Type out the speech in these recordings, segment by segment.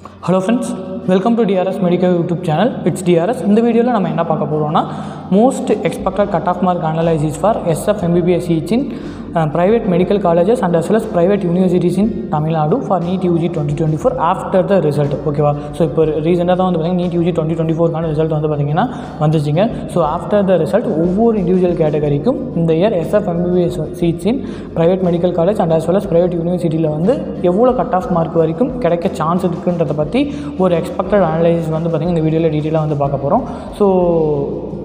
Hello friends, welcome to DRS Medical YouTube channel. It's DRS. In this video, we will talk about most expected cutoff mark analysis for SF MBBS seats in private medical colleges and as well as private universities in Tamil Nadu for NEET UG 2024 after the result. Okay, so இப்போ ரீசெண்டாக தான் வந்து NEET UG 2024 result வந்து பார்த்தீங்கன்னா வந்துச்சுங்க. So after the result ஒவ்வொரு individual கேட்டகரிக்கும் இந்த year SF MBBS seeds in private medical college and as well as private யூனிவர்சிட்டியில் வந்து எவ்வளோ கட் ஆஃப் மார்க் வரைக்கும் கிடைக்க சான்ஸ் இருக்குன்றதை பற்றி ஒரு எக்ஸ்பெக்டட் அனலைசிஸ் வந்து பார்த்திங்கன்னா இந்த வீடியோவில் டீட்டெயிலாக வந்து பார்க்க போகிறோம். So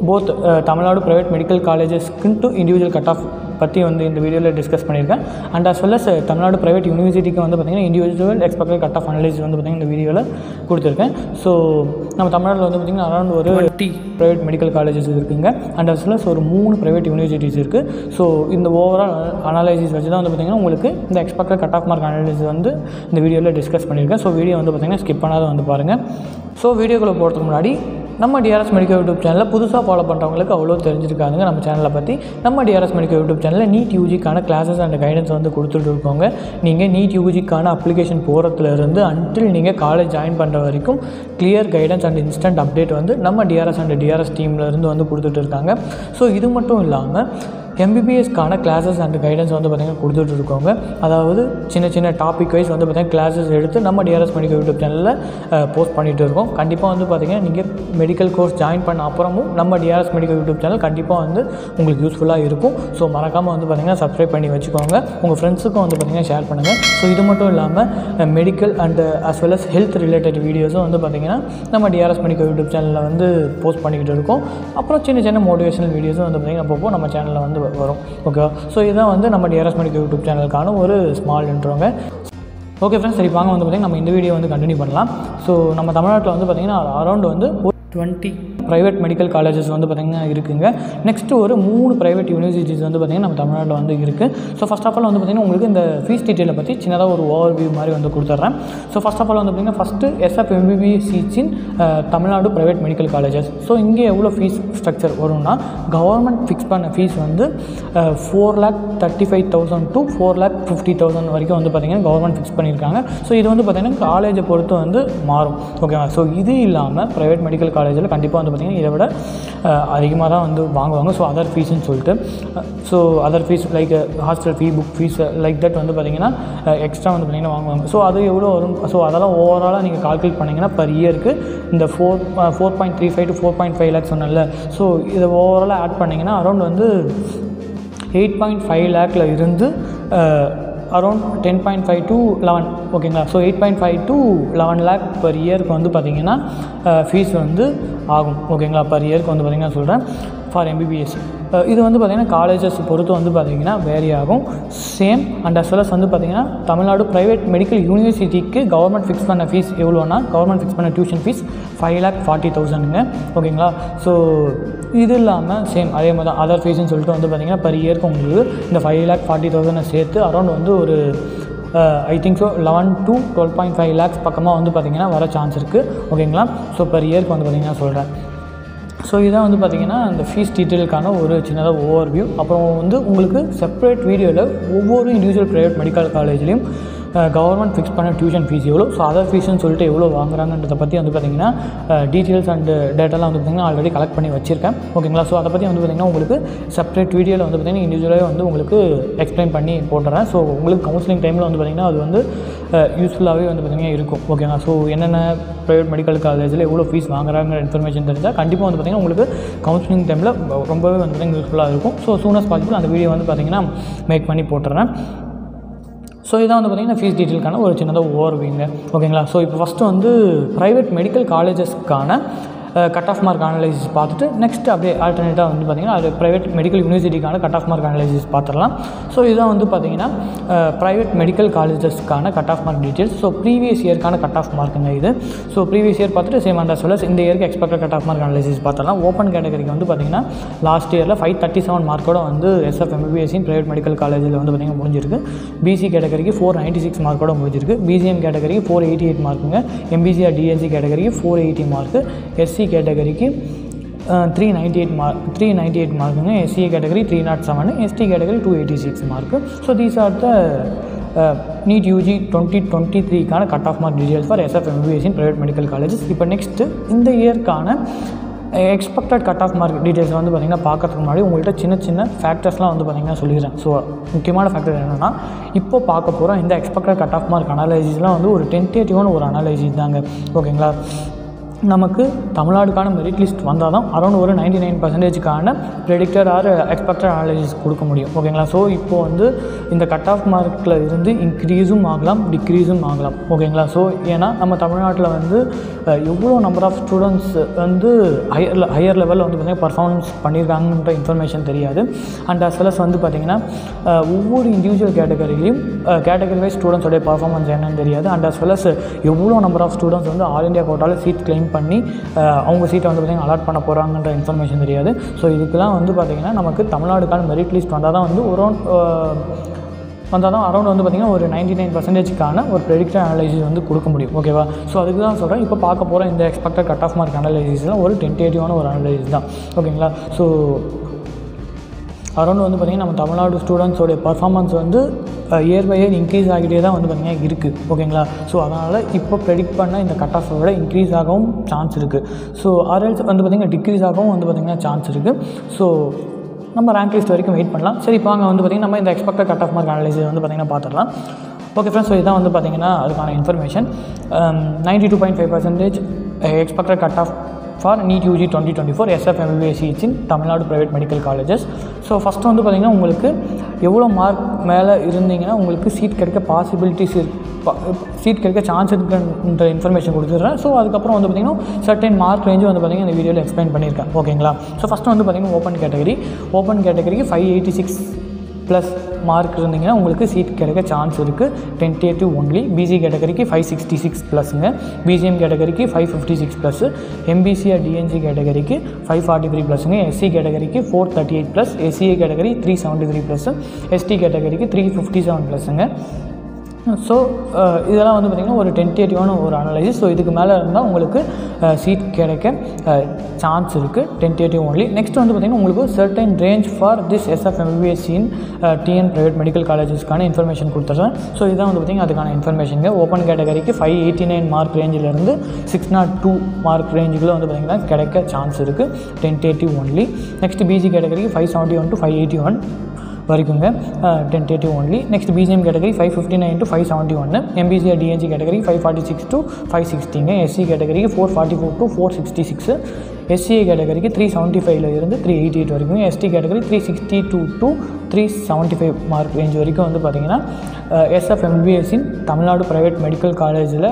both Tamil Nadu private medical காலேஜஸ்க்குன்ட்டு இண்டிவிஜுவல் கட் ஆஃப் பற்றி வந்து இந்த வீடியோவில் டிஸ்கஸ் பண்ணியிருக்கேன். And as well as Tamil Nadu private யூனிவர்சிட்டிக்கு வந்து பார்த்திங்கன்னா individual expected cut off analysis வந்து பார்த்திங்கன்னா இந்த வீடியோவில் கொடுத்துருக்கேன். ஸோ நம்ம தமிழ்நாட்டில் வந்து பார்த்திங்கன்னா அரௌண்ட் ஒரு 20 ப்ரைவேட் மெடிக்கல் காலேஜஸ் இருக்குங்க. அண்ட் as well as ஒரு 3 ப்ரைவேட் யூனிவர்சிட்டிஸ் இருக்குது. ஸோ இந்த ஓவரால் அனலைசிஸ் வச்சு தான் வந்து பார்த்திங்கன்னா உங்களுக்கு இந்த expected cut off mark analysis வந்து இந்த வீடியோவில் டிஸ்கஸ் பண்ணியிருக்கேன். ஸோ வீடியோ வந்து பார்த்திங்கன்னா ஸ்கிப் பண்ணாத வந்து பாருங்கள். ஸோ வீடியோக்குள்ளே போகிறதுக்கு முன்னாடி நம்ம DRS மெடிக்கல் யூடியூப் சேனலில் புதுசாக ஃபாலோ பண்ணுறவங்களுக்கு அவ்வளோ தெரிஞ்சிருக்காங்க நம்ம சேனலை பற்றி. நம்ம DRS மெடிக்கல் யூடியூப் சேனலில் NEET UGக்கான கிளாஸஸ் அண்ட் கைடன்ஸ் வந்து கொடுத்துட்டு இருக்கோங்க. நீங்கள் NEET UGக்கான அப்ளிகேஷன் போகிறதுலேருந்து அன்டில் நீங்கள் காலேஜ் ஜாயின் பண்ணுற வரைக்கும் clear guidance and instant update வந்து நம்ம DRS அண்ட் DRS டீம்லேருந்து வந்து கொடுத்துட்டு இருக்காங்க. ஸோ இது மட்டும் இல்லாமல் MBBSக்கான கிளாஸஸ் அண்ட் கைடன்ஸ் வந்து பார்த்திங்கன்னா கொடுத்துட்டு இருக்கோங்க. அதாவது சின்ன சின்ன டாபிக் வைஸ் வந்து பார்த்திங்கன்னா கிளாஸஸ் எடுத்து நம்ம DRS மெடிக்கல் யூடியூப் சேனலில் போஸ்ட் பண்ணிகிட்டு இருக்கோம். கண்டிப்பாக வந்து பார்த்திங்கன்னா நீங்கள் மெடிக்கல் கோர்ஸ் ஜாயின் பண்ண அப்புறமும் நம்ம DRS மெடிக்கல் யூடியூப் சேனல் கண்டிப்பாக வந்து உங்களுக்கு யூஸ்ஃபுல்லாக இருக்கும். ஸோ மறக்காமல் வந்து பார்த்திங்கன்னா சப்ஸ்கிரைப் பண்ணி வச்சுக்கோங்க. உங்கள் ஃப்ரெண்ட்ஸுக்கும் வந்து பார்த்திங்கன்னா ஷேர் பண்ணுங்கள். ஸோ இது மட்டும் இல்லாமல் medical and as well as health related வீடியோஸும் வந்து பார்த்திங்கன்னா நம்ம DRS மெடிக்கல் யூடியூப் சேனலில் வந்து போஸ்ட் பண்ணிக்கிட்டு இருக்கோம். அப்புறம் சின்ன சின்ன மோட்டிவேஷனல் வீடியோஸும் வந்து பார்த்திங்கன்னா அப்பப்போ நம்ம சேனலில் வந்து வரும். ஓகேவா? ஸோ இதுதான் வந்து நம்ம DRS மெடிக்கல் யூடியூப் சேனலுக்கான ஒரு ஸ்மால் இன்ட்ரோங்க. ஓகே ஃப்ரெண்ட்ஸ், சரி வாங்க வந்து பார்த்திங்கன்னா நம்ம இந்த வீடியோ வந்து கண்டினியூ பண்ணலாம். ஸோ நம்ம தமிழ்நாட்டில் வந்து பார்த்திங்கன்னா அரௌண்ட் வந்து 20 ப்ரைவேட் மெடிக்கல் காலேஜஸ் வந்து பார்த்திங்கன்னா இருக்குங்க. நெக்ஸ்ட்டு ஒரு 3 ப்ரைவேட் யூனிவர்சிட்டிஸ் வந்து பார்த்திங்கன்னா நம்ம தமிழ்நாட்டில் வந்து இருக்குது. ஸோ ஃபஸ்ட் ஆஃப் ஆல் வந்து பார்த்திங்கன்னா உங்களுக்கு இந்த ஃபீஸ் டீட்டெயிலை பற்றி சின்னதாக ஒரு ஓவர் வியூ மாதிரி வந்து கொடுத்துட்றேன். ஸோ ஃபஸ்ட் ஆஃப் ஆல் வந்து பார்த்திங்கன்னா ஃபஸ்ட்டு SF MBBS சீட்ஸ் இன் Tamil Nadu private medical colleges. So இங்கே எவ்வளோ ஃபீஸ் ஸ்ட்ரக்சர் வரும்னா கவர்மெண்ட் ஃபிக்ஸ் பண்ண ஃபீஸ் வந்து 4,35,000 to 4,50,000 வரைக்கும் வந்து பார்த்திங்கன்னா கவர்மெண்ட் ஃபிக்ஸ் பண்ணியிருக்காங்க. ஸோ இது வந்து பார்த்திங்கன்னா காலேஜை பொறுத்து வந்து மாறும். ஓகேவா? ஸோ இது இல்லாமல் ப்ரைவேட் மெடிக்கல் காலேஜில் கண்டிப்பாக வந்து பார்த்திங்கன்னா இதை விட அதிகமாக தான் வந்து வாங்குவாங்க. ஸோ அதர் ஃபீஸ்ன்னு சொல்லிட்டு so other fees like hostel fee, book fees like that வந்து பார்த்திங்கன்னா எக்ஸ்ட்ரா வந்து பார்த்திங்கன்னா வாங்குவாங்க. ஸோ அது எவ்வளோ வரும்? ஸோ அதெல்லாம் ஓவராலாக நீங்கள் கால்குலேட் பண்ணிங்கன்னா பர் இயருக்கு இந்த 4.35 to 4.5 லேக்ஸ் சொன்னல. ஸோ இதை ஓவராலாக ஆட் பண்ணிங்கன்னா அரௌண்ட் வந்து 8.5 லேக்கில் இருந்து அரௌண்ட் 10.5 to 11. ஓகேங்களா? ஸோ 8.5 to 11 லேக் பர் இயருக்கு வந்து பார்த்திங்கன்னா ஃபீஸ் வந்து ஆகும். ஓகேங்களா? பர் இயருக்கு வந்து பார்த்திங்கன்னா சொல்கிறேன் ஃபார் MBBS. இது வந்து பார்த்திங்கன்னா காலேஜஸ் பொறுத்து வந்து பார்த்திங்கன்னா வேரி ஆகும். Same and as well as வந்து பார்த்திங்கன்னா தமிழ்நாடு ப்ரைவேட் மெடிக்கல் யூனிவர்சிட்டிக்கு கவர்மெண்ட் ஃபிக்ஸ் பண்ண ஃபீஸ் எவ்வளோனா கவர்மெண்ட் ஃபிக்ஸ் பண்ண டியூஷன் ஃபீஸ் 5,40,000ங்க. ஓகேங்களா? ஸோ இது இல்லாமல் சேம் அதே மாதிரி தான் அதர் ஃபீஸ்ன்னு சொல்லிட்டு வந்து பார்த்திங்கன்னா பர் இயருக்கு உங்களுக்கு இந்த 5,40,000 சேர்த்து அரௌண்ட் வந்து ஒரு ஐ திங்க் ஸோ 11 to 12.5 லேக்ஸ் பக்கமாக வந்து பார்த்திங்கன்னா வர சான்ஸ் இருக்குது. ஓகேங்களா? ஸோ பர் இயருக்கு வந்து பார்த்திங்கன்னா சொல்கிறேன். ஸோ இதான் வந்து பார்த்திங்கன்னா இந்த ஃபீஸ் டீட்டெயிலுக்கான ஒரு சின்னதாக ஓவர் வியூ. அப்புறம் வந்து உங்களுக்கு செப்பரேட் வீடியோவில் ஒவ்வொரு இண்டிவிஜுவல் ப்ரைவேட் மெடிக்கல் காலேஜ்லேயும் கவர்மெண்ட் ஃபிக்ஸ் பண்ண டியூஷன் ஃபீஸ் எவ்வளோ, ஸோ அதர் ஃபீஸ்ன்னு சொல்லிட்டு எவ்வளோ வாங்குறாங்கன்றதை பற்றி வந்து பார்த்திங்கன்னா டீட்டெயில்ஸ் அண்ட் டேட்டாலாம் வந்து பார்த்திங்கன்னா ஆல்ரெடி கலெக்ட் பண்ணி வச்சுருக்கேன். ஓகேங்களா? ஸோ அதை பற்றி வந்து பார்த்திங்கன்னா உங்களுக்கு செப்பரேட் வீடியோவில் வந்து பார்த்திங்கன்னா இண்டிவிஜுவலாக வந்து உங்களுக்கு எக்ஸ்பிளைன் பண்ணி போட்டுறேன். ஸோ உங்களுக்கு கவுன்சிலிங் டைமில் வந்து பார்த்திங்கன்னா அது வந்து யூஸ்ஃபுல்லாகவே வந்து பார்த்திங்கன்னா இருக்கும். ஓகேங்களா? ஸோ என்னென்ன ப்ரைவேட் மெடிக்கல் காலேஜில் எவ்வளோ ஃபீஸ் வாங்குறாங்கிற இன்ஃபர்மேஷன் தெரிஞ்சால் கண்டிப்பாக வந்து பார்த்திங்கன்னா உங்களுக்கு கவுன்சிலிங் டைமில் ரொம்பவே வந்து பார்த்திங்கன்னா யூஸ்ஃபுல்லாக இருக்கும். ஸோ சூன் அஸ் பாசிபிள் அந்த வீடியோ வந்து பார்த்திங்கன்னா மேக் பண்ணி போட்டுறேன். ஸோ இதான் வந்து பார்த்திங்கன்னா ஃபீஸ் டீட்டெயிலுக்கான ஒரு சின்னதாக ஓவர்வியூங்க. ஓகேங்களா? ஸோ இப்போ ஃபஸ்ட்டு வந்து ப்ரைவேட் மெடிக்கல் காலேஜஸ்க்கான கட் ஆஃப் மார்க் அனலைசிஸ் பார்த்துட்டு நெக்ஸ்ட்டு அப்படியே ஆல்டர்னேட்டாக வந்து பார்த்திங்கன்னா அது ப்ரைவேட் மெடிக்கல் யூனிவர்சிட்டிக்கான கட் ஆஃப் மார்க் அனலைசிஸ் பார்த்துடலாம். ஸோ இதுதான் வந்து பார்த்திங்கன்னா ப்ரைவேட் மெடிக்கல் காலேஜஸ்க்கான cut off mark details. So previous இயர்க்கான கட் ஆஃப் மார்க்குங்க இது. ஸோ ப்ரீவியஸ் இயர் பார்த்துட்டு சேம் அந்த சொல்ல இந்த இயருக்கு expected cut off mark analysis பார்த்துடலாம். ஓப்பன் கேட்டகரிக்கு வந்து பார்த்திங்கன்னா லாஸ்ட் இயரில் 537 மார்க்கோட வந்து SF MBBS ப்ரைவேட் மெடிக்கல் காலேஜில் வந்து பார்த்திங்கன்னா முடிஞ்சிருக்கு. BC கேட்டகரிக்கு 496 மார்க்கோட முடிஞ்சிருக்கு. BCM கேட்டகரிக்கு 488 மார்க்குங்க. MBC DNC கேட்டகரிக்கு 480 மார்க்கு. SC கேட்டகரிக்கு 398 மார்க்குங்க. SCA category 307, ST category 286 mark. So these are the NEET UG 2023க்கான cut off mark details for SF MBBS in private medical colleges. இப்போ நெக்ஸ்ட்டு இந்த இயர்க்கான expected cut off mark details வந்து பார்த்திங்கன்னா பார்க்கறதுக்கு முன்னாடி உங்கள்கிட்ட சின்ன சின்ன ஃபேக்டர்ஸ்லாம் வந்து பார்த்திங்கன்னா சொல்லிடுறேன். ஸோ முக்கியமான ஃபேக்டர் என்னென்னா, இப்போ பார்க்க போகிறோம் இந்த எக்ஸ்பெக்டட் கட் ஆஃப் மார்க் அனாலிசிஸ்லாம் வந்து ஒரு டென்டேட்டிவான ஒரு அனாலிசிஸ் தாங்க. ஓகேங்களா? நமக்கு தமிழ்நாடுக்கான மெரிட் லிஸ்ட் வந்தால் தான் அரௌண்ட் ஒரு 99%க்கான ப்ரெடிக்டட் ஆர் எக்ஸ்பெக்டட் அனாலிசிஸ் கொடுக்க முடியும். ஓகேங்களா? ஸோ இப்போது வந்து இந்த கட் ஆஃப் மார்க்கில் இருந்து இன்க்ரீஸும் ஆகலாம், டிக்ரீஸும் ஆகலாம். ஓகேங்களா? ஸோ ஏன்னா நம்ம தமிழ்நாட்டில் வந்து எவ்வளோ நம்பர் ஆஃப் ஸ்டூடெண்ட்ஸ் வந்து ஹையர் லெவலில் வந்து பார்த்திங்கன்னா பர்ஃபார்மன்ஸ் பண்ணியிருக்காங்கன்ற இன்ஃபர்மேஷன் தெரியாது. அண்ட் அஸ் வெல் அஸ் வந்து பார்த்திங்கன்னா ஒவ்வொரு இண்டிவிஜுவல் கேட்டகரி வைஸ் ஸ்டூடெண்ட்ஸோடைய பர்ஃபார்மன்ஸ் என்னன்னு தெரியாது. அண்ட் அஸ் வெல் அஸ் எவ்வளோ நம்பர் ஆஃப் ஸ்டூடெண்ட்ஸ் வந்து ஆல் இண்டியா கோட்டாவில் சீட் கிளைம் பண்ணி அவங்க சீட்டை வந்து பார்த்திங்கன்னா அலாட் பண்ண போகிறாங்கன்ற இன்ஃபர்மேஷன் தெரியாது. ஸோ இதுக்கெல்லாம் வந்து பார்த்திங்கன்னா நமக்கு தமிழ்நாடுக்கான மெரிட் லிஸ்ட் வந்தால் தான் வந்து அரௌண்ட் வந்து பார்த்திங்கன்னா ஒரு 99%க்கான ஒரு ப்ரெடிக்டட் அனாலிசிஸ் வந்து கொடுக்க முடியும். ஓகேவா? ஸோ அதுக்கு தான் சொல்கிறேன், இப்போ பார்க்க போகிற இந்த எக்ஸ்பெக்டட் கட் ஆஃப் மார்க் அனாலிசிஸ்லாம் ஒரு டென்டேட்டிவான ஒரு அனாலிசிஸ் தான். ஓகேங்களா? ஸோ அரௌண்ட் வந்து பார்த்திங்கன்னா நம்ம தமிழ்நாடு ஸ்டூடெண்ட்ஸோடைய பர்ஃபார்மன்ஸ் வந்து இயர் பை இயர் இன்க்ரீஸ் ஆகிட்டே தான் வந்து பார்த்திங்கன்னா இருக்குது. ஓகேங்களா? ஸோ அதனால் இப்போ ப்ரெடிக்ட் பண்ண இந்த கட் ஆஃபை விட இன்க்ரீஸ் ஆகவும் சான்ஸ் இருக்குது. ஸோ ஆர்எல்ஸ் வந்து பார்த்திங்கன்னா டிக்ரீஸ் ஆகவும் வந்து பார்த்திங்கன்னா சான்ஸ் இருக்குது. ஸோ நம்ம ரேங்க் லிஸ்ட் வரைக்கும் வெயிட் பண்ணலாம். சரி, இப்போ அங்கே வந்து பார்த்திங்கன்னா நம்ம இந்த expected cut off mark analysis வந்து பார்த்திங்கன்னா பார்த்துடலாம். ஓகே ஃப்ரெண்ட்ஸ், ஸோ இதான் வந்து பார்த்திங்கன்னா அதுக்கான information. 92.5% expected cut of for NEET UG 2024 SF MBBS seats in Tamil Nadu private medical colleges. So first வந்து பார்த்திங்கன்னா உங்களுக்கு எவ்வளோ மார்க் மேலே இருந்தீங்கன்னா உங்களுக்கு சீட் கிடைக்க பாசிபிலிட்டிஸ் சீட் கிடைக்க சான்ஸ் இருக்குன்ற இன்ஃபர்மேஷன் கொடுத்துட்றேன். ஸோ அதுக்கப்புறம் வந்து பார்த்திங்கன்னா சர்டன் மார்க் ரேஞ்சு வந்து பார்த்திங்கன்னா இந்த வீடியோவில் எக்ஸ்பிளைன் பண்ணியிருக்கேன். ஓகேங்களா? ஸோ ஃபஸ்ட்டு வந்து பார்த்திங்கன்னா ஓப்பன் கேட்டகரிக்கு 586 ப்ளஸ் மார்க் இருந்தீங்கன்னா உங்களுக்கு சீட் கிடைக்க சான்ஸ் இருக்குது, டென்டேட்டிவ் ஒன்லி. பிசி கேட்டகரிக்கு 566 ப்ளஸ்ஸுங்க, பிஜிஎம் கேட்டகரிக்கு 556 ப்ளஸ், எம்பிசி டிஎன்சி கேட்டகரிக்கு 543 ப்ளஸ்ஸுங்க, எஸ்சி கேட்டகரிக்கு 438 plus, SCA category 373 plus, ST கேட்டகரிக்கு 357 ப்ளஸ்ஸுங்க. ஸோ இதெல்லாம் வந்து பார்த்திங்கன்னா ஒரு டென்டேட்டிவான ஒரு அனாலிசிஸ். ஸோ இதுக்கு மேலே இருந்தால் உங்களுக்கு சீட் கிடைக்க சான்ஸ் இருக்குது, டென்டேட்டிவ் ஒன்லி. நெக்ஸ்ட் வந்து பார்த்திங்கன்னா உங்களுக்கு certain range for this SF MBBS in TN private medical காலேஜஸ்க்கான இன்ஃபர்மேஷன் கொடுத்துட்றேன். ஸோ இதுதான் வந்து பார்த்திங்கன்னா அதுக்கான இன்ஃபர்மேஷனுங்க. ஓப்பன் கேட்டகரிக்கு 589 மார்க் ரேஞ்சிலேருந்து 602 மார்க் ரேஞ்சுக்குள்ளே வந்து பார்த்திங்கன்னா கிடைக்க சான்ஸ் இருக்குது, டென்டேட்டிவ் ஒன்லி. நெக்ஸ்ட் பிசி கேட்டகரிக்கு 571 to 581 வரைக்குங்க, tentative only. Next BCM category 559 to 571, MBC DNC category 546 to 560ங்க, எஸ்சி கேட்டகரிக்கு 444 to 466, எஸ்சிஏ கேட்டகரிக்கு 375 இருந்து 388 வரைக்கும், ST category 362 to 375 mark range வரைக்கும் வந்து பார்த்திங்கன்னா SF MBBS in Tamil Nadu private medical காலேஜில்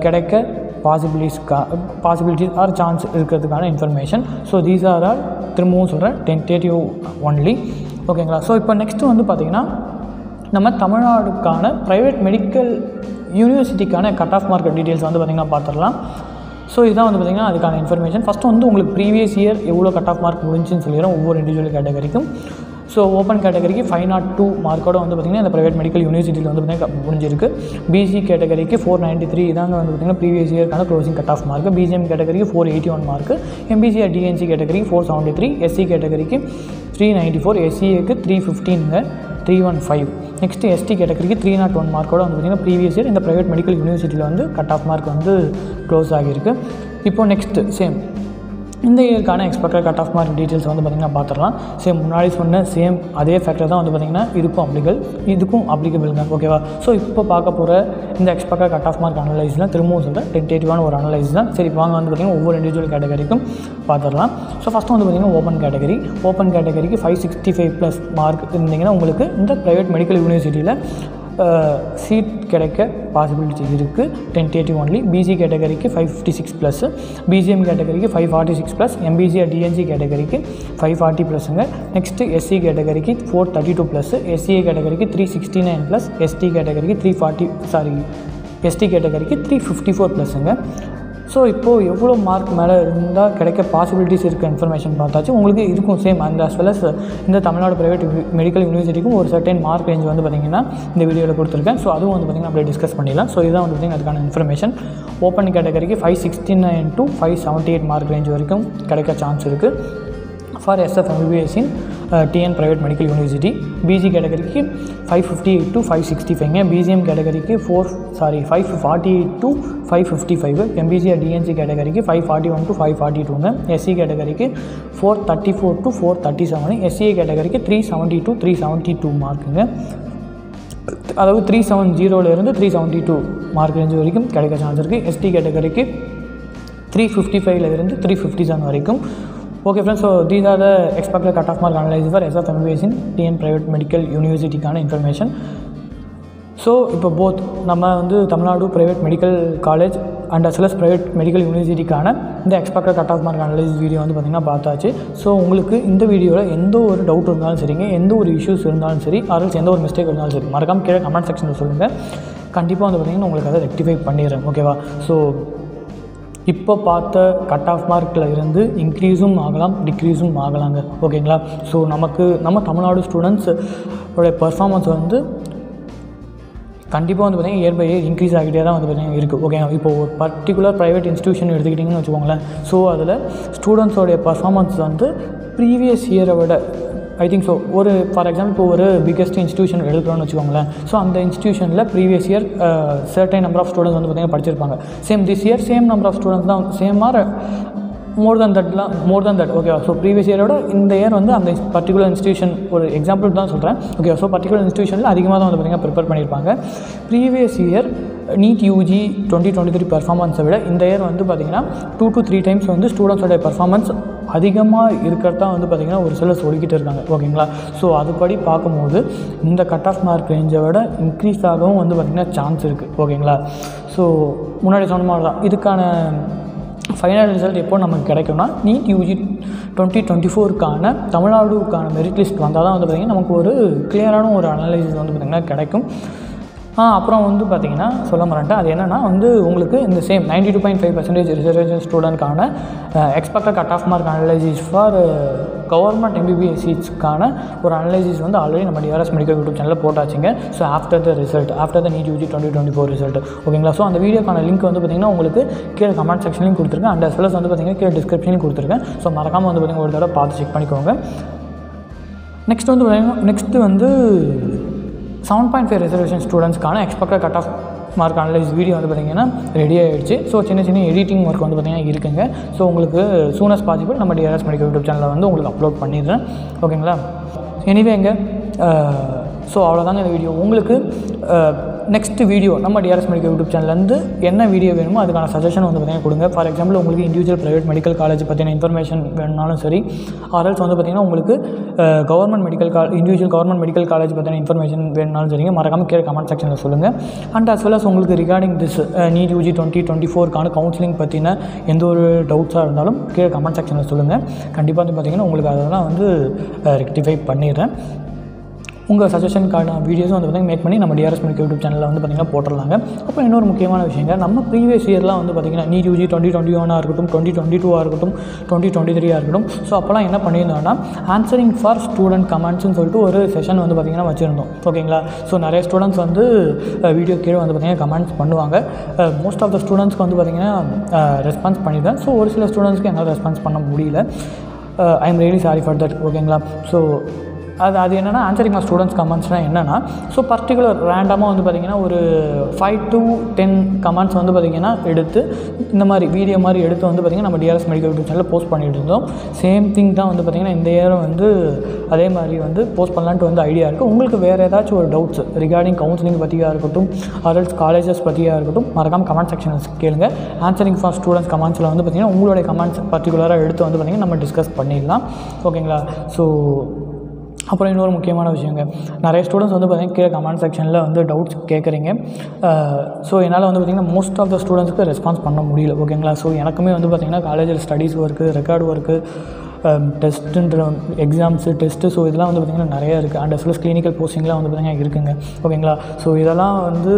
கிடைக்க பாசிபிலிட்டிஸ் ஆர் சான்ஸ் இருக்கிறதுக்கான information. So these are all திரும்பவும் சொல்கிறேன் டென்டேட்டிவ் ஒன்லி. ஓகேங்களா? ஸோ இப்போ நெக்ஸ்ட்டு வந்து பார்த்திங்கன்னா நம்ம தமிழ்நாடுக்கான ப்ரைவேட் மெடிக்கல் யூனிவர்சிட்டிக்கான கட் ஆஃப் மார்க் டீட்டெயில்ஸ் வந்து பார்த்திங்கன்னா பார்த்துடலாம். ஸோ இதான் வந்து பார்த்திங்கன்னா அதுக்கான இன்ஃபர்மேஷன். ஃபஸ்ட்டு வந்து உங்களுக்கு ப்ரீவியஸ் இயர் எவ்வளோ கட் ஆஃப் மார்க் முடிஞ்சுன்னு சொல்லிடுறோம் ஒவ்வொரு இண்டிவிஜுவல் கேட்டகரிக்கும். ஸோ ஓப்பன் கேட்டகரிக்கு 502 மார்க்கோட வந்து பார்த்திங்கன்னா இந்த ப்ரைவேட் மெடிக்கல் யூனிவர்சிட்டியில் வந்து பார்த்திங்கன்னா முடிஞ்சிருக்கு. பிசி கேட்டகரிக்கு 493 இதாங்க வந்து பார்த்திங்கன்னா ப்ரீவியஸ் இயர்க்கான closing cut off mark. BCM கேட்டகரிக்கு 481 மார்க்கு, எம்பிசி டிஎன்சி கேட்டகரிக்கு 473, எஸ்சி கேட்டகரிக்கு 394, எஸ்சிஏக்கு 315ங்க, 315. நெக்ஸ்ட்டு எஸ்டி கேட்டகரிக்கு 301 மார்க்கோட வந்து பார்த்திங்கன்னா ப்ரீவியஸ் இயர் இந்த ப்ரைவேட் மெடிக்கல் யூனிவர்சிட்டியில் வந்து கட் ஆஃப் மார்க் வந்து க்ளோஸ் ஆகியிருக்கு. இப்போது நெக்ஸ்ட்டு சேம் இந்த இயர்க்கான expected cut off mark details வந்து பார்த்திங்கன்னா பார்த்துடலாம். சேம் முன்னாடி சொன்ன சேம் அதே ஃபேக்டர் தான் வந்து பார்த்திங்கன்னா இதுக்கும் அப்ளிகபிள்ங்க. ஓகேவா? ஸோ இப்போ பார்க்க போகிற இந்த எக்ஸ்பெக்டட் கட் ஆஃப் மார்க் அனலைஸ்லாம் திரும்பவும் சொல்கிறேன் டென்டேட்டிவான ஒரு அனலைஸ் தான். சரி, வாங்க வந்து பார்த்திங்கன்னா ஒவ்வொரு இண்டிவிஜுவல் கேட்டகரிக்கும் பார்த்துடலாம். ஸோ ஃபஸ்ட்டு வந்து பார்த்திங்கன்னா ஓப்பன் கேட்டகரிக்கு 565 ப்ளஸ் மார்க் இருந்தீங்கன்னா உங்களுக்கு இந்த ப்ரைவேட் மெடிக்கல் யூனிவர்சிட்டியில் சீட் கிடைக்க பாசிபிலிட்டி இருக்குது, டென்டேட்டிவ் ஒன்லி. பிசி கேட்டகரிக்கு 556 ப்ளஸ், பிஜிஎம் கேட்டகரிக்கு 546 ப்ளஸ், எம்பிசி டிஎன்சி கேட்டகரிக்கு 540 ப்ளஸ்ஸுங்க. நெக்ஸ்ட்டு எஸ்சி கேட்டகரிக்கு 432 ப்ளஸ், எஸ்சிஏ கேட்டகரிக்கு 369 ப்ளஸ், எஸ்டி கேட்டகரிக்கு 354 ப்ளஸ்ஸுங்க. ஸோ இப்போது எவ்வளோ மார்க் மேலே இருந்தால் கிடைக்க பாசிபிலிட்டிஸ் இருக்க இன்ஃபர்மேஷன் பார்த்தாச்சு. உங்களுக்கு இருக்கும் same and as well as இந்த தமிழ்நாடு ப்ரைவேட் மெடிக்கல் யூனிவர்சிட்டிக்கும் ஒரு சர்டன் மார்க் ரேஞ்ச் வந்து பார்த்திங்கன்னா இந்த வீடியோவில் கொடுத்துருக்கேன். ஸோ அதுவும் வந்து பார்த்திங்கன்னா அப்படியே டிஸ்கஸ் பண்ணிடலாம். ஸோ இதுதான் வந்து பார்த்திங்கன்னா அதுக்கான இன்ஃபர்மேஷன். ஓப்பன் கேட்டகரிக்கு 569 to 578 மார்க் ரேஞ்ச் வரைக்கும் கிடைக்க சான்ஸ் இருக்குது for SF MBBS in TN private medical university. PG கேட்டகரிக்கு 558 to 565, பிஜிஎம் கேட்டகரிக்கு 548 to 555, எம்பிசி டிஎன்சி கேட்டகரிக்கு 541 to 542, எஸ்சி கேட்டகரிக்கு 434 to 437, எஸ்சிஏ கேட்டகரிக்கு 370 to 372 மார்க்குங்க. அதாவது 370 372 மார்க் ரேஞ்சு வரைக்கும் கிடைக்க சான்ஸ் இருக்குது. எஸ்டி கேட்டகரிக்கு 355 357 வரைக்கும். Okay friends, so these are the expected cut off mark analyse for SF MBBS in TN private medical யூனிவர்சிட்டிக்கான இன்ஃபர்மேஷன். ஸோ இப்போ போத் நம்ம வந்து Tamil Nadu private medical college and as well as private medical யூனிவர்சிட்டிக்கான இந்த expected cut off mark analyse video வந்து பார்த்திங்கன்னா பார்த்தாச்சு. So உங்களுக்கு இந்த வீடியோவில் எந்த ஒரு டவுட் இருந்தாலும் சரிங்க, எந்த ஒரு இஷ்யூஸ் இருந்தாலும் சரி, ஆர்எல்ஸ் எந்த ஒரு மிஸ்டேக் இருந்தாலும் சரி, மறக்காமல் கீழே கமெண்ட் செக்ஷனில் சொல்லுங்கள். கண்டிப்பாக வந்து பார்த்திங்கன்னா உங்களுக்கு அதை ரெக்டிஃபை பண்ணிடுறேன். ஓகேவா? ஸோ இப்போ பார்த்த கட் ஆஃப் மார்க்கில் இருந்து இன்க்ரீஸும் ஆகலாம், டிக்ரீஸும் ஆகலாங்க. ஓகேங்களா? ஸோ நம்ம தமிழ்நாடு ஸ்டூடெண்ட்ஸ் உடைய பர்ஃபார்மன்ஸ் வந்து கண்டிப்பாக வந்து பார்த்திங்கன்னா இயர் பை இயர் இன்க்ரீஸ் ஆகிட்டே தான் வந்து பார்த்திங்கன்னா இருக்குது. ஓகேங்க? இப்போ ஒரு பர்டிகுலர் ப்ரைவேட் இன்ஸ்டியூஷன் எடுத்துக்கிட்டிங்கன்னு வச்சுக்கோங்களேன். ஸோ அதில் ஸ்டூடெண்ட்ஸோடைய பர்ஃபார்மன்ஸ் வந்து ப்ரீவியஸ் இயரை விட ஐ திங்க் ஸோ ஒரு ஃபார் எக்ஸாம்பிள் இப்போ ஒரு பிக்கெஸ்ட் இன்ஸ்டியூஷன் எடுக்கிறோன்னு வச்சுக்கோங்களேன். ஸோ அந்த இன்ஸ்டியூஷனில் previous year certain number of students வந்து பார்த்திங்கன்னா படிச்சிருப்பாங்க. Same this year same number of students தான், சேமாக மோர் தென் தட். ஓகேவா? ஸோ ப்ரீவியஸ் இயரோட இந்த இயர் வந்து அந்த பர்டிகுலர் இன்ஸ்டியூஷன் ஒரு எக்ஸாம்பிள் தான் சொல்கிறேன். ஓகே, ஸோ பர்டிகுலர் இன்ஸ்டியூஷனில் அதிகமாக தான் வந்து பார்த்திங்கன்னா ப்ரிப்பேர் பண்ணியிருப்பாங்க. ப்ரீவியஸ் இயர் நீட் யூஜி 2023 பர்ஃபார்மன்ஸை விட இந்த இயர் வந்து பார்த்திங்கன்னா 2 to 3 டைம்ஸ் வந்து ஸ்டூடெண்ட்ஸோடைய பர்ஃபார்மன்ஸ் அதிகமாக இருக்கிறதா வந்து பார்த்திங்கன்னா ஒரு சிலர் சொல்லிக்கிட்டு இருக்காங்க. ஓகேங்களா? ஸோ அதுபடி பார்க்கும்போது இந்த கட் ஆஃப் மார்க் ரேஞ்சை விட இன்க்ரீஸ் ஆகவும் வந்து பார்த்திங்கன்னா சான்ஸ் இருக்குது. ஓகேங்களா? ஸோ முன்னாடி சொன்ன மாதிரி தான் இதுக்கான ஃபைனல் ரிசல்ட் எப்போ நமக்கு கிடைக்கும்னா நீட் யூஜி 2024க்கான தமிழ்நாடுக்கான மெரிட் லிஸ்ட் வந்தால் தான் வந்து பார்த்திங்கன்னா நமக்கு ஒரு கிளியரான ஒரு அனலைசிஸ் வந்து பார்த்திங்கன்னா கிடைக்கும். அப்புறம் வந்து பார்த்திங்கன்னா சொல்ல மறந்துட்டேன், அது என்னென்னா வந்து உங்களுக்கு இந்த சேம் 92.5% ரிசர்வேஷன் ஸ்டூடெண்ட்கான expected cut off mark analysis for government MBBS சீட்ஸ்க்கான ஒரு அனலைசிஸ் வந்து ஆல்ரெடி நம்ம டிஆர்எஸ் மெடிக்கல் யூடியூப் சேனலில் போட்டாச்சுங்க. So after the NEET UG 2024 result. ஓகேங்களா? ஸோ அந்த வீடியோக்கான லிங்க் வந்து பார்த்திங்கன்னா உங்களுக்கு கீழே கமெண்ட் செக்ஷன்லையும் கொடுத்துருக்கேன், அண்ட் as well as வந்து பார்த்திங்கன்னா கீழே டிஸ்கிரிப்ஷன்லையும் கொடுத்துருக்கேன். ஸோ மறக்காமல் வந்து பார்த்திங்கன்னா ஒரு தடவை பார்த்து செக் பண்ணிக்கோங்க. நெக்ஸ்ட்டு வந்து 7.5 ரிசர்வேஷன் ஸ்டூடெண்ட்ஸ்க்கான expected cut off mark analyse video வந்து பார்த்திங்கன்னா ரெடி ஆகிடுச்சு. ஸோ சின்ன எடிட்டிங் ஒர்க் வந்து பார்த்திங்கன்னா இருக்குங்க. ஸோ உங்களுக்கு சூன் அஸ் பாசிபிள் நம்ம டிஆர்எஸ் மெடிக்கல் யூடியூப் சேனலில் வந்து உங்களுக்கு அப்லோட் பண்ணிடுறேன். ஓகேங்களா? எனிவேங்க, ஸோ அவ்வளோதாங்க இந்த வீடியோ. உங்களுக்கு நெக்ஸ்ட் வீடியோ நம்ம டிஆர்எஸ் மெடிக்கல் யூடியூப் சேனல்லேருந்து என்ன வீடியோ வேணுமோ அதுக்கான சஜஷன் வந்து பார்த்திங்கன்னா கொடுங்க. ஃபார் எக்ஸாம்பிள் உங்களுக்கு இண்டிவிஜுவல் ப்ரைவேட் மெடிக்கல் காலேஜ் பற்றின இன்ஃபர்மேஷன் வேணுனாலும் சரி, ஆர்எல்ஸ் வந்து பார்த்திங்கன்னா உங்களுக்கு இண்டிவிஜுவல் கவர்மெண்ட் மெடிக்கல் காலேஜ் பற்றின இன்ஃபர்மேஷன் வேணுனாலும் சரிங்க, மறக்காமல் கீழே கமெண்ட் செக்ஷனில் சொல்லுங்கள். அண்ட் as well as உங்களுக்கு ரிகார்டிங் திஸ் நீட் யூஜி 2024க்கான கவுன்சிலிங் பற்றின எந்த ஒரு டவுட்ஸாக இருந்தாலும் கீழே கமெண்ட் செக்ஷனில் சொல்லுங்கள். கண்டிப்பாக வந்து பார்த்திங்கன்னா உங்களுக்கு அதெல்லாம் வந்து ரெக்டிஃபை பண்ணிடுறேன். உங்கள் சஜஷனுக்கான வீடியோஸும் வந்து பார்த்திங்கன்னா மேக் பண்ணி நம்ம டிஆர்எஸ் மெடிக்கல் யூடியூப் சேனலில் வந்து பார்த்திங்கன்னா போட்டுடலாங்க. அப்புறம் இன்னொரு முக்கியமான விஷயங்க, நம்ம ப்ரீவியஸ் இயர்லாம் வந்து பார்த்திங்கன்னா நீட் யூஜி 2021 இருக்கட்டும், 2022 இருக்கட்டும், 2023 இருக்கட்டும். ஸோ அப்போலாம் என்ன பண்ணியிருந்தோம்னா ஆன்சரிங் ஃபார் ஸ்டூடெண்ட் கமெண்ட்ஸ்னு சொல்லிட்டு ஒரு செஷன் வந்து பார்த்திங்கன்னா வச்சுருந்தோம். ஓகேங்களா? ஸோ நிறைய ஸ்டூடெண்ட்ஸ் வந்து வீடியோ கீழே வந்து பார்த்திங்கன்னா கமெண்ட்ஸ் பண்ணுவாங்க. மோஸ்ட் ஆஃப் த ஸ்டூடெண்ட்ஸ்க்கு வந்து பார்த்திங்கன்னா ரெஸ்பான்ஸ் பண்ணியிருந்தேன். ஸோ ஒரு சில ஸ்டூடெண்ட்ஸ்க்கு என்னால் ரெஸ்பான்ஸ் பண்ண முடியல. I am really sorry for that. ஓகேங்களா? ஸோ அது என்னென்னா ஆன்சரிங் ஆஃப் ஸ்டூடெண்ட்ஸ் கமெண்ட்ஸ்னால் என்னென்னா, ஸோ பர்டிகுலர் ரேண்டமாக வந்து பார்த்திங்கன்னா ஒரு 5 to 10 கமெண்ட்ஸ் வந்து பார்த்திங்கன்னா எடுத்து இந்த மாதிரி வீடியோ மாதிரி எடுத்து வந்து பார்த்திங்கன்னா நம்ம டிஆர்எஸ் மெடிக்கல் யூடியூப் சேனலில் போஸ்ட் பண்ணிட்டு இருந்தோம். சேம் திங் தான் வந்து பார்த்திங்கன்னா இந்த இயரும் வந்து அதே மாதிரி வந்து போஸ்ட் பண்ணலான்ட்டு வந்து ஐடியா இருக்குது. உங்களுக்கு வேறு ஏதாச்சும் ஒரு டவுட்ஸ் ரிகார்டிங் கவுன்சிலிங் பற்றியாக இருக்கட்டும், ஆர்எல்ஸ் காலேஜஸ் பற்றியாக இருக்கட்டும், மறக்காமல் கமெண்ட் செக்ஷனில் கேளுங்க. ஆன்சரிங் ஃபார் ஸ்டூடெண்ட்ஸ் கமெண்ட்ஸில் வந்து பார்த்திங்கன்னா உங்களுடைய கமெண்ட்ஸ் பர்டிகுலராக எடுத்து வந்து பார்த்திங்கன்னா நம்ம டிஸ்கஸ் பண்ணிடலாம். ஓகேங்களா? ஸோ அப்புறம் இன்னொரு முக்கியமான விஷயங்க, நிறைய ஸ்டூடெண்ட்ஸ் வந்து பார்த்திங்கன்னா கீழே கமெண்ட் செக்ஷனில் வந்து டவுட்ஸ் கேட்குறீங்க. ஸோ என்னால் வந்து பார்த்திங்கன்னா மோஸ்ட் ஆஃப் த ஸ்டூடெண்ட்ஸ்க்கு ரெஸ்பான்ஸ் பண்ண முடியல. ஓகேங்களா? ஸோ எனக்குமே வந்து பார்த்திங்கன்னா காலேஜில் ஸ்டடீஸ் ஒர்க்கு, ரெக்கார்டு ஒர்க்கு, டெஸ்ட்டுன்ற எக்ஸாம்ஸு டெஸ்ட்டு, ஸோ இதெல்லாம் வந்து பார்த்திங்கன்னா நிறையா இருக்குது. And as well as clinical போஸ்டிங்லாம் வந்து பார்த்திங்கன்னா இருக்குங்க. ஓகேங்களா? ஸோ இதெல்லாம் வந்து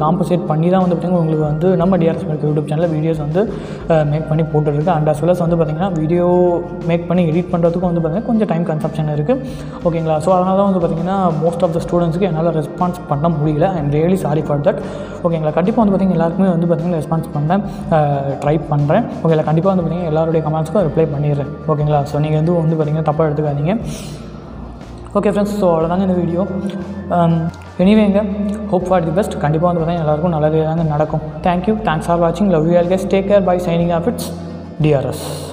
காம்பன்சேட் பண்ணி தான் வந்து பார்த்திங்கன்னா உங்களுக்கு வந்து நம்ம டிஆர்எஸ் மெடிக்கல் யூடியூப் சேனலில் வீடியோஸ் வந்து மேக் பண்ணி போட்டுருக்கு. அண்ட் as well as வந்து பார்த்திங்கன்னா வீடியோ மேக் பண்ணி எடிட் பண்ணுறதுக்கும் வந்து பார்த்திங்கன்னா கொஞ்சம் டைம் கன்சப்ஷன் இருக்குது. ஓகேங்களா? ஸோ அதனால தான் வந்து பார்த்திங்கன்னா மோஸ்ட் ஆஃப் த ஸ்டூடெண்ட்ஸ்க்கு என்னால் ரெஸ்பான்ஸ் பண்ண முடியல. I am really sorry for that. ஓகேங்களா? கண்டிப்பாக வந்து பார்த்திங்கன்னா எல்லாருக்குமே வந்து பார்த்திங்கன்னா ரெஸ்பான்ஸ் பண்ண ட்ரை பண்ணுறேன். ஓகேங்களா? கண்டிப்பாக வந்து பார்த்திங்கன்னா எல்லாருடைய கமெண்ட்ஸ்க்கும் ரிப்ளை பண்ணிடுறேன். ஓகேங்களா? ஸோ நீங்கள் வந்து பார்த்திங்கன்னா தப்பாக எடுத்துக்காதீங்க. ஓகே ஃப்ரெண்ட்ஸ், ஸோ அவ்வளோதாங்க இந்த வீடியோ. எனிவேங்க, ஹோப் ஃபார் தி பெஸ்ட். கண்டிப்பாக வந்து பார்த்தீங்கன்னா எல்லாருக்கும் நல்லதே தாங்க நடக்கும். தேங்க்யூ, தேங்க்ஸ் ஃபார் வாட்சிங், love you all guys, take care, bye, signing off, it's DRS.